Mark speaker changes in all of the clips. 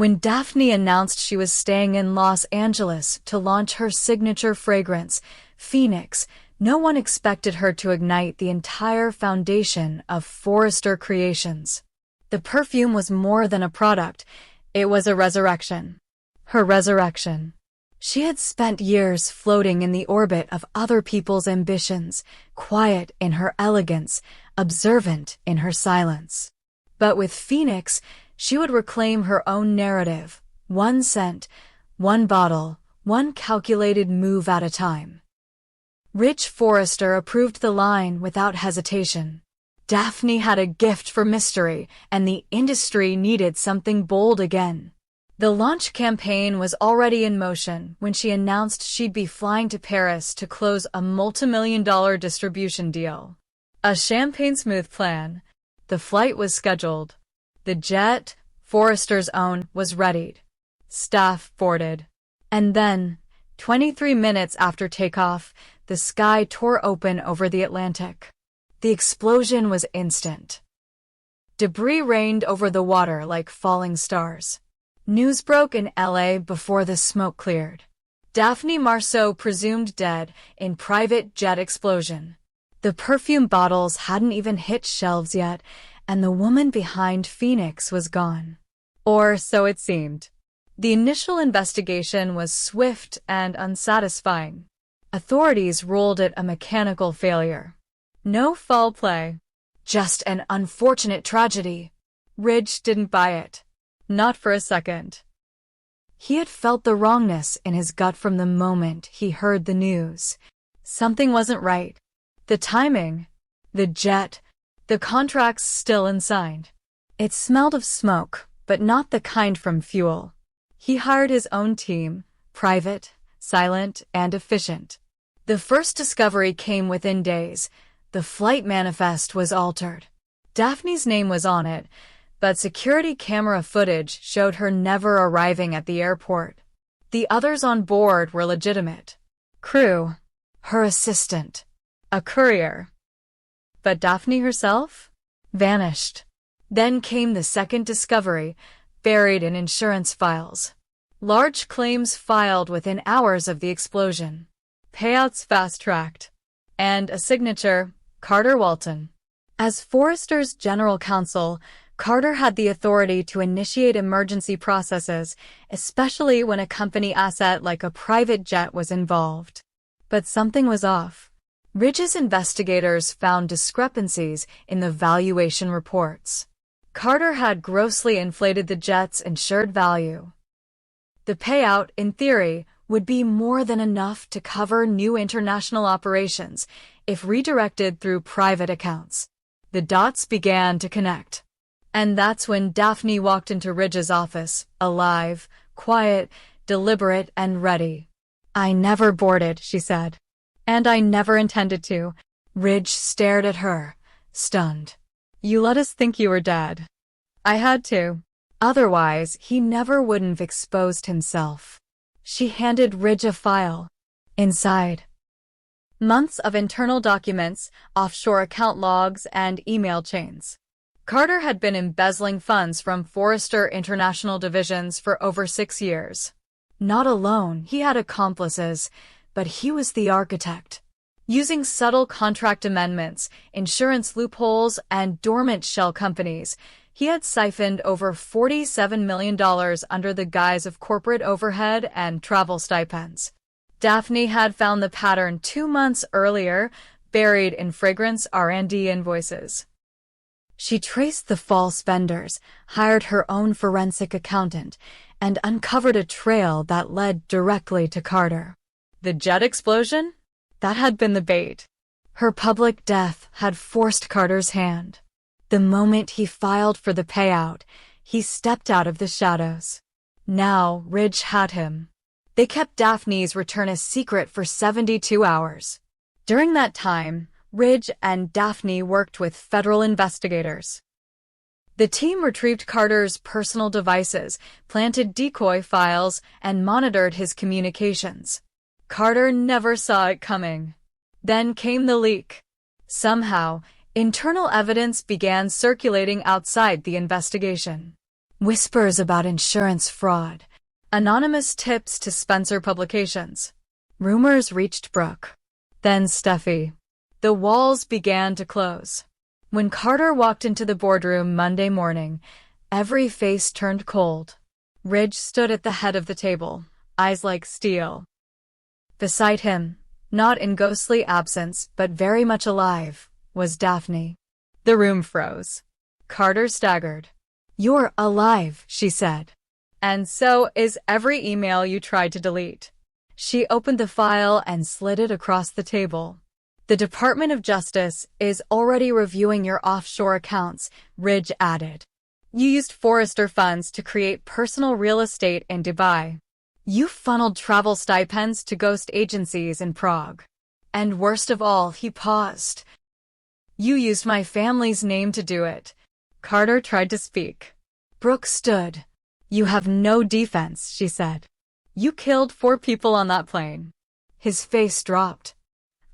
Speaker 1: When Daphne announced she was staying in Los Angeles to launch her signature fragrance, Phoenix, no one expected her to ignite the entire foundation of Forrester Creations. The perfume was more than a product, it was a resurrection. Her resurrection. She had spent years floating in the orbit of other people's ambitions, quiet in her elegance, observant in her silence. But with Phoenix, she would reclaim her own narrative, one scent, one bottle, one calculated move at a time. Rich Forrester approved the line without hesitation. Daphne had a gift for mystery, and the industry needed something bold again. The launch campaign was already in motion when she announced she'd be flying to Paris to close a multimillion-dollar distribution deal. A champagne-smooth plan. The flight was scheduled. The jet, Forrester's own, was readied. Staff boarded. And then, 23 minutes after takeoff, the sky tore open over the Atlantic. The explosion was instant. Debris rained over the water like falling stars. News broke in LA before the smoke cleared. Daphne Marceau presumed dead in private jet explosion. The perfume bottles hadn't even hit shelves yet, and the woman behind Phoenix was gone. Or so it seemed. The initial investigation was swift and unsatisfying. Authorities ruled it a mechanical failure. No foul play. Just an unfortunate tragedy. Ridge didn't buy it. Not for a second. He had felt the wrongness in his gut from the moment he heard the news. Something wasn't right. The timing, the jet, the contracts still unsigned. It smelled of smoke, but not the kind from fuel. He hired his own team, private, silent, and efficient. The first discovery came within days. The flight manifest was altered. Daphne's name was on it, but security camera footage showed her never arriving at the airport. The others on board were legitimate. Crew. Her assistant. A courier. But Daphne herself? Vanished. Then came the second discovery, buried in insurance files. Large claims filed within hours of the explosion. Payouts fast-tracked. And a signature, Carter Walton. As Forrester's general counsel, Carter had the authority to initiate emergency processes, especially when a company asset like a private jet was involved. But something was off. Ridge's investigators found discrepancies in the valuation reports. Carter had grossly inflated the jet's insured value. The payout, in theory, would be more than enough to cover new international operations if redirected through private accounts. The dots began to connect. And that's when Daphne walked into Ridge's office, alive, quiet, deliberate, and ready. "I never boarded," she said. "And I never intended to." Ridge stared at her, stunned. "You let us think you were dead." "I had to. Otherwise, he never wouldn't have exposed himself." She handed Ridge a file. Inside, months of internal documents, offshore account logs, and email chains. Carter had been embezzling funds from Forrester International divisions for over 6 years. Not alone, he had accomplices, but he was the architect. Using subtle contract amendments, insurance loopholes, and dormant shell companies, he had siphoned over $47 million under the guise of corporate overhead and travel stipends. Daphne had found the pattern 2 months earlier, buried in fragrance R&D invoices. She traced the false vendors, hired her own forensic accountant, and uncovered a trail that led directly to Carter. The jet explosion? That had been the bait. Her public death had forced Carter's hand. The moment he filed for the payout, he stepped out of the shadows. Now Ridge had him. They kept Daphne's return a secret for 72 hours. During that time, Ridge and Daphne worked with federal investigators. The team retrieved Carter's personal devices, planted decoy files, and monitored his communications. Carter never saw it coming. Then came the leak. Somehow, internal evidence began circulating outside the investigation. Whispers about insurance fraud. Anonymous tips to Spencer publications. Rumors reached Brooke. Then Steffi. The walls began to close. When Carter walked into the boardroom Monday morning, every face turned cold. Ridge stood at the head of the table, eyes like steel. Beside him, not in ghostly absence but very much alive, was Daphne. The room froze. Carter staggered. "You're alive," she said. "And so is every email you tried to delete." She opened the file and slid it across the table. "The Department of Justice is already reviewing your offshore accounts," Ridge added. "You used Forrester funds to create personal real estate in Dubai. You funneled travel stipends to ghost agencies in Prague. And worst of all," he paused, "you used my family's name to do it." Carter tried to speak. Brooke stood. "You have no defense," she said. "You killed 4 people on that plane." His face dropped.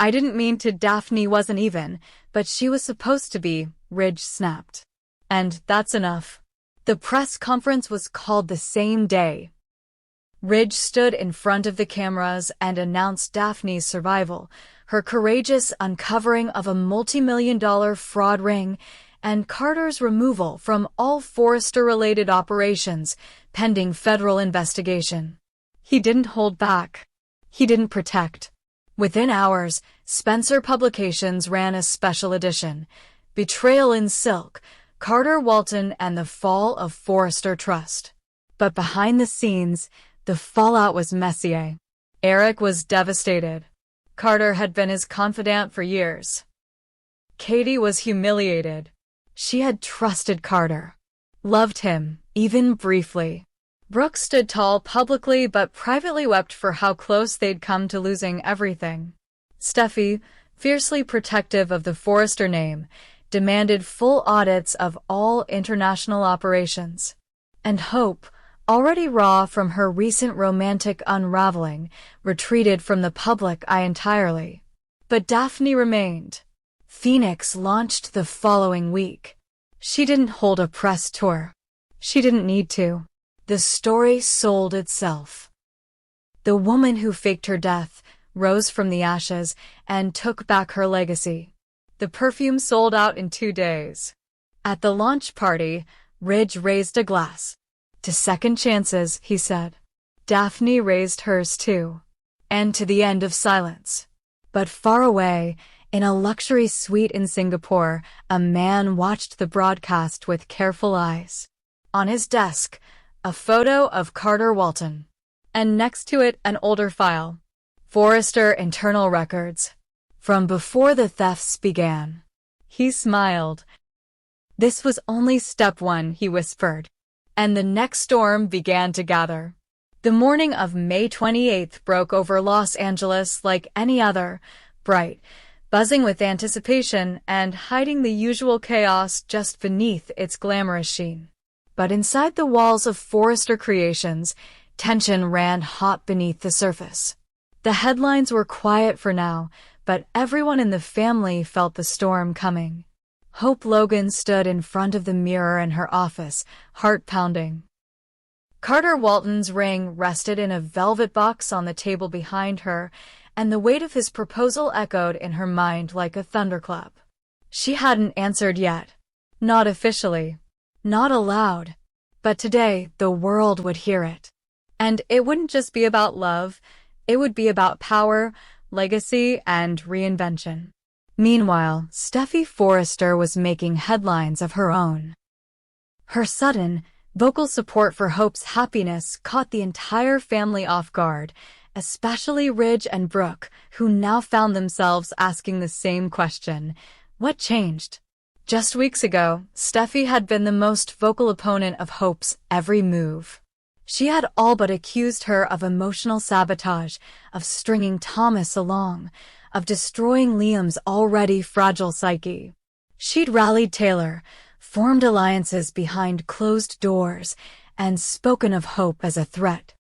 Speaker 1: "I didn't mean to. Daphne wasn't even, but she was supposed to be," Ridge snapped. "And that's enough." The press conference was called the same day. Ridge stood in front of the cameras and announced Daphne's survival, her courageous uncovering of a multi-million-dollar fraud ring, and Carter's removal from all Forrester-related operations pending federal investigation. He didn't hold back. He didn't protect. Within hours, Spencer Publications ran a special edition, Betrayal in Silk, Carter Walton and the Fall of Forrester Trust. But behind the scenes, the fallout was messy. Eric was devastated. Carter had been his confidant for years. Katie was humiliated. She had trusted Carter, loved him, even briefly. Brooke stood tall publicly but privately wept for how close they'd come to losing everything. Steffi, fiercely protective of the Forrester name, demanded full audits of all international operations. And Hope, already raw from her recent romantic unraveling, retreated from the public eye entirely. But Daphne remained. Phoenix launched the following week. She didn't hold a press tour. She didn't need to. The story sold itself. The woman who faked her death rose from the ashes and took back her legacy. The perfume sold out in 2 days. At the launch party, Ridge raised a glass. "To second chances," he said. Daphne raised hers too. And to the end of silence. But far away, in a luxury suite in Singapore, a man watched the broadcast with careful eyes. On his desk, a photo of Carter Walton. And next to it, an older file. Forrester internal records. From before the thefts began. He smiled. "This was only step 1, he whispered. And the next storm began to gather. The morning of May 28th broke over Los Angeles like any other, bright, buzzing with anticipation and hiding the usual chaos just beneath its glamorous sheen. But inside the walls of Forrester Creations, tension ran hot beneath the surface. The headlines were quiet for now, but everyone in the family felt the storm coming. Hope Logan stood in front of the mirror in her office, heart pounding. Carter Walton's ring rested in a velvet box on the table behind her, and the weight of his proposal echoed in her mind like a thunderclap. She hadn't answered yet. Not officially. Not aloud. But today, the world would hear it. And it wouldn't just be about love. It would be about power, legacy, and reinvention. Meanwhile, Steffi Forrester was making headlines of her own. Her sudden, vocal support for Hope's happiness caught the entire family off guard, especially Ridge and Brooke, who now found themselves asking the same question. What changed? Just weeks ago, Steffi had been the most vocal opponent of Hope's every move. She had all but accused her of emotional sabotage, of stringing Thomas along, of destroying Liam's already fragile psyche. She'd rallied Taylor, formed alliances behind closed doors, and spoken of Hope as a threat.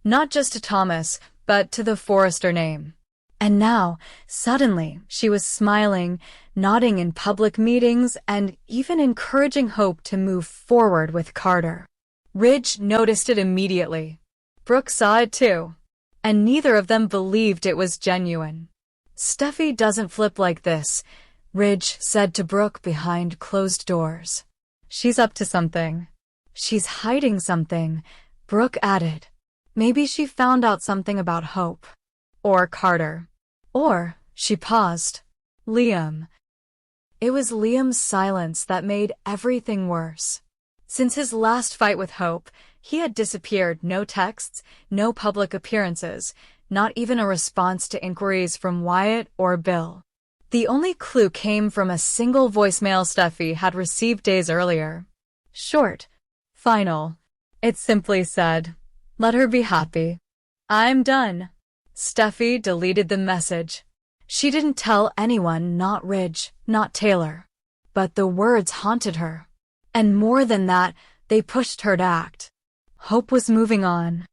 Speaker 1: Not just to Thomas, but to the Forrester name. And now, suddenly, she was smiling, nodding in public meetings, and even encouraging Hope to move forward with Carter. Ridge noticed it immediately. Brooke saw it too. And neither of them believed it was genuine. "Steffi doesn't flip like this," Ridge said to Brooke behind closed doors. "She's up to something." "She's hiding something," Brooke added. "Maybe she found out something about Hope. Or Carter. Or," she paused, "Liam." It was Liam's silence that made everything worse. Since his last fight with Hope, he had disappeared. No texts, no public appearances, not even a response to inquiries from Wyatt or Bill. The only clue came from a single voicemail Steffi had received days earlier. Short. Final. It simply said, "Let her be happy. I'm done." Steffi deleted the message. She didn't tell anyone, not Ridge, not Taylor. But the words haunted her. And more than that, they pushed her to act. Hope was moving on.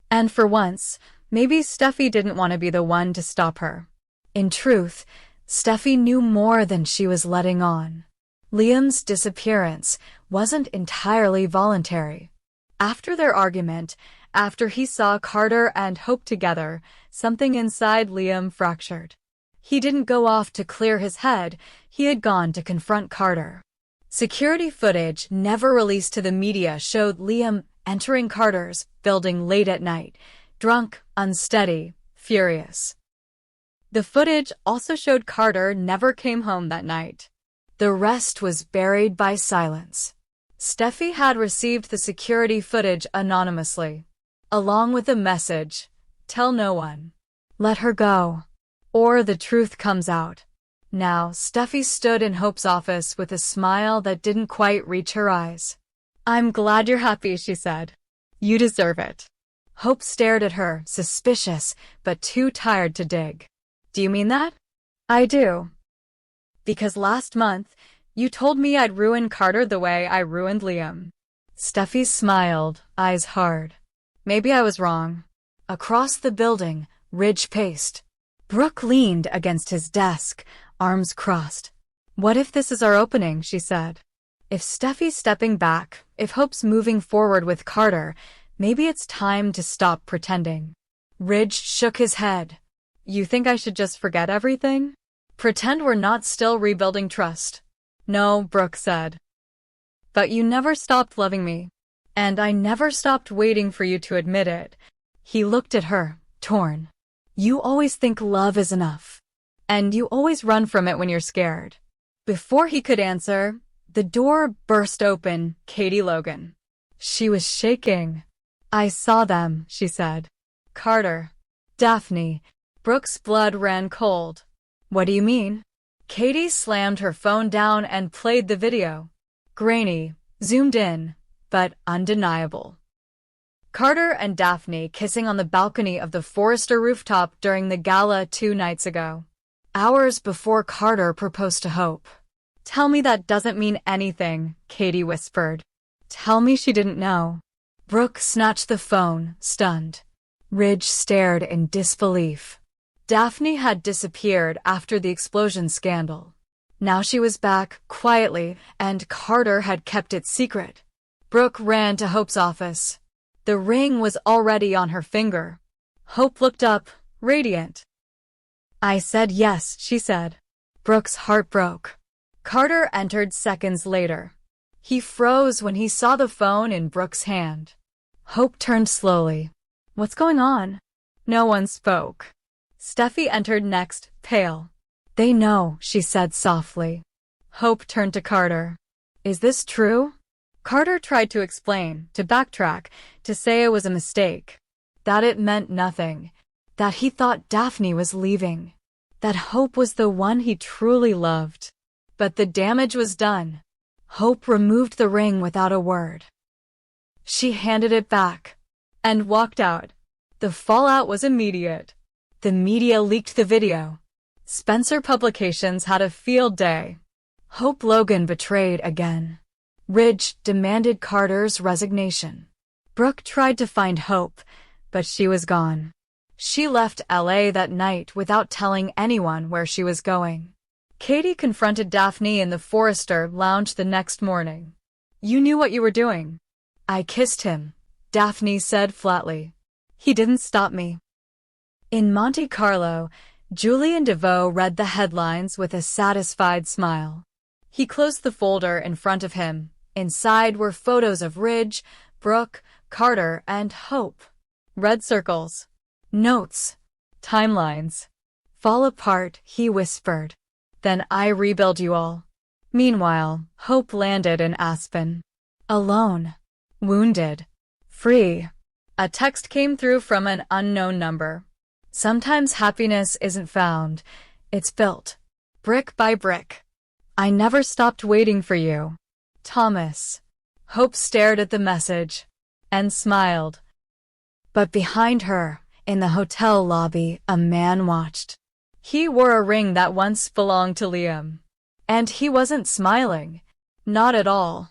Speaker 1: And for once, maybe Steffi didn't want to be the one to stop her. In truth, Steffi knew more than she was letting on. Liam's disappearance wasn't entirely voluntary. After their argument, after he saw Carter and Hope together, something inside Liam fractured. He didn't go off to clear his head, he had gone to confront Carter. Security footage never released to the media showed Liam entering Carter's building late at night, drunk, unsteady, furious. The footage also showed Carter never came home that night. The rest was buried by silence. Steffi had received the security footage anonymously, along with a message, "Tell no one. Let her go, or the truth comes out." Now, Steffi stood in Hope's office with a smile that didn't quite reach her eyes. "I'm glad you're happy," she said. "You deserve it." Hope stared at her, suspicious, but too tired to dig. "Do you mean that?" "I do. Because last month, you told me I'd ruin Carter the way I ruined Liam." Steffi smiled, eyes hard. "Maybe I was wrong." Across the building, Ridge paced. Brooke leaned against his desk, arms crossed. "What if this is our opening?" she said. "If Steffi's stepping back, if Hope's moving forward with Carter, maybe it's time to stop pretending." Ridge shook his head. "You think I should just forget everything? Pretend we're not still rebuilding trust?" "No," Brooke said. "But you never stopped loving me. And I never stopped waiting for you to admit it." He looked at her, torn. "You always think love is enough. And you always run from it when you're scared." Before he could answer, the door burst open. Katie Logan. She was shaking. "I saw them," she said. "Carter. Daphne." Brooke's blood ran cold. "What do you mean?" Katie slammed her phone down and played the video. Grainy, zoomed in, but undeniable. Carter and Daphne kissing on the balcony of the Forrester rooftop during the gala 2 nights ago. Hours before Carter proposed to Hope. "Tell me that doesn't mean anything," Katie whispered. "Tell me she didn't know." Brooke snatched the phone, stunned. Ridge stared in disbelief. Daphne had disappeared after the explosion scandal. Now she was back, quietly, and Carter had kept it secret. Brooke ran to Hope's office. The ring was already on her finger. Hope looked up, radiant. "I said yes," she said. Brooke's heart broke. Carter entered seconds later. He froze when he saw the phone in Brooke's hand. Hope turned slowly. "What's going on?" No one spoke. Steffi entered next, pale. "They know," she said softly. Hope turned to Carter. "Is this true?" Carter tried to explain, to backtrack, to say it was a mistake. That it meant nothing. That he thought Daphne was leaving. That Hope was the one he truly loved. But the damage was done. Hope removed the ring without a word. She handed it back and walked out. The fallout was immediate. The media leaked the video. Spencer Publications had a field day. Hope Logan betrayed again. Ridge demanded Carter's resignation. Brooke tried to find Hope, but she was gone. She left LA that night without telling anyone where she was going. Katie confronted Daphne in the Forrester lounge the next morning. "You knew what you were doing." "I kissed him," Daphne said flatly. "He didn't stop me." In Monte Carlo, Julian DeVoe read the headlines with a satisfied smile. He closed the folder in front of him. Inside were photos of Ridge, Brooke, Carter, and Hope. Red circles. Notes. Timelines. "Fall apart," he whispered. "Then I rebuild you all." Meanwhile, Hope landed in Aspen. Alone. Wounded. Free. A text came through from an unknown number. "Sometimes happiness isn't found, it's built. Brick by brick. I never stopped waiting for you. Thomas." Hope stared at the message and smiled. But behind her, in the hotel lobby, a man watched. He wore a ring that once belonged to Liam. And he wasn't smiling. Not at all.